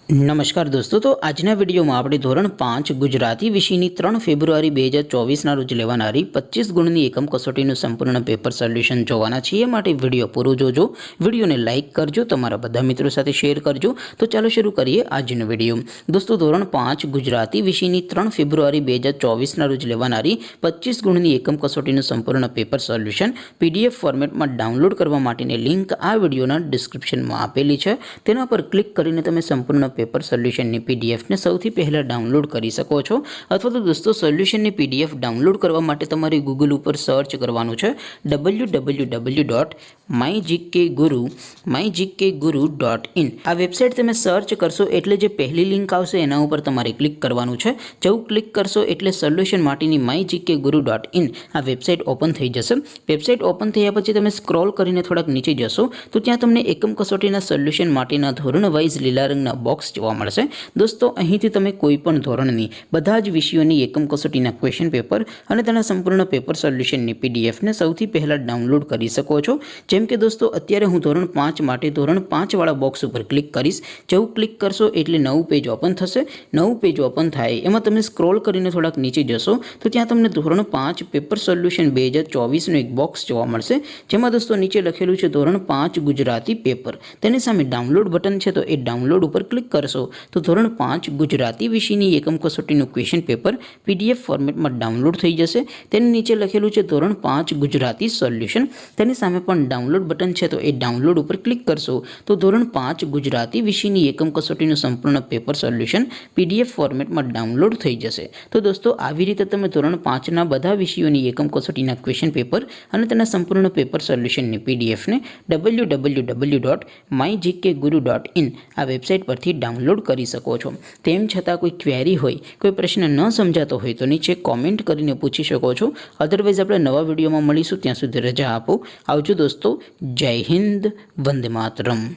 नमस्कार दोस्तों, तो आजना विडियो में આપણે ધોરણ 5 ગુજરાતી વિષયની 3 ફેબ્રુઆરી 2024 ના રોજ લેવાનારી 25 ગુણની એકમ કસોટીનું સંપૂર્ણ પેપર સોલ્યુશન જોવાના છીએ। માટે વિડિયો પૂરો જોજો, વિડિયોને લાઈક કરજો, તમારા બધા મિત્રો સાથે શેર કરજો। તો ચાલો શરૂ કરીએ આજનો વિડિયો। દોસ્તો, ધોરણ 5 ગુજરાતી વિષયની 3 ફેબ્રુઆરી 2024 ના રોજ લેવાનારી 25 ગુણની એકમ કસોટીનું સંપૂર્ણ પેપર સોલ્યુશન પીડીએફ ફોર્મેટમાં ડાઉનલોડ કરવા માટેની લિંક આ વિડિયોના ડિસ્ક્રિપ્શનમાં આપેલી છે। તેના પર ક્લિક કરીને તમે સંપૂર્ણ पेपर सोल्यूशन ની पीडीएफ ने સૌથી પહેલા ડાઉનલોડ કરી શકો છો। અથવા તો દોસ્તો, સોલ્યુશન ની पीडीएफ ડાઉનલોડ કરવા માટે તમારે ગૂગલ ઉપર સર્ચ કરવાનું છે www.mygkguru.in। આ વેબસાઈટ તમે સર્ચ કરશો એટલે જે પહેલી લિંક આવશે એના ઉપર તમારે ક્લિક કરવાનું છે। જેવું ક્લિક કરશો એટલે સોલ્યુશન માટેની mygkguru.in આ વેબસાઈટ ઓપન થઈ જશે। વેબસાઈટ ઓપન થયા પછી તમે સ્ક્રોલ કરીને થોડાક નીચે જશો તો ત્યાં તમને એકમ કસોટીના સોલ્યુશન માટેના ધોરણ વાઇઝ લીલા રંગના બોક્સ જોવા મળશે। દોસ્તો, અહીંથી તમે કોઈ પણ ધોરણની બધા જ વિષયોની એકમ કસોટીના ક્વેશ્ચન પેપર અને તેના સંપૂર્ણ પેપર સોલ્યુશનની પીડીએફ ને સૌથી પહેલા ડાઉનલોડ કરી શકો છો। જેમ કે દોસ્તો, અત્યારે હું ધોરણ 5 માટે ધોરણ 5 વાળા બોક્સ ઉપર ક્લિક કરીશ। જેવું ક્લિક કરશો એટલે નવું પેજ ઓપન થશે। નવું પેજ ઓપન થાય એમાં તમે સ્ક્રોલ કરીને થોડાક નીચે જશો તો ત્યાં તમને ધોરણ 5 પેપર સોલ્યુશન 2024 નું એક બોક્સ જોવા મળશે। જેમાં દોસ્તો નીચે લખેલું છે ધોરણ 5 ગુજરાતી પેપર। તેની સામે ડાઉનલોડ બટન છે, તો એ ડાઉનલોડ ઉપર ક્લિક કરશો તો ધોરણ 5 ગુજરાતી વિષયની એકમ કસોટીનું ક્વેશ્ચન પેપર પીડીએફ ફોર્મેટમાં ડાઉનલોડ થઈ જશે। તેની નીચે લખેલું છે ધોરણ 5 ગુજરાતી સોલ્યુશન। તેની સામે પણ ડાઉનલોડ બટન છે, તો એ ડાઉનલોડ ઉપર ક્લિક કરશો તો ધોરણ 5 ગુજરાતી વિષયની એકમ કસોટીનું સંપૂર્ણ પેપર સોલ્યુશન પીડીએફ ફોર્મેટમાં ડાઉનલોડ થઈ જશે। તો દોસ્તો, આવી રીતે તમે ધોરણ 5 ના બધા વિષયોની એકમ કસોટીના ક્વેશ્ચન પેપર અને તેના સંપૂર્ણ પેપર સોલ્યુશનની પીડીએફને www.mygkguru.in આ વેબસાઈટ પરથી ડાઉનલોડ કરી શકો છો। તેમ છતાં કોઈ ક્વેરી હોય, કોઈ પ્રશ્ન ન સમજાતો હોય તો નીચે કોમેન્ટ કરીને પૂછી શકો છો। અધરવાઇઝ આપણે નવા વિડીયોમાં મળીશું, ત્યાં સુધી રજા આપો। આવજો દોસ્તો, જય હિન્દ, વંદે માતરમ।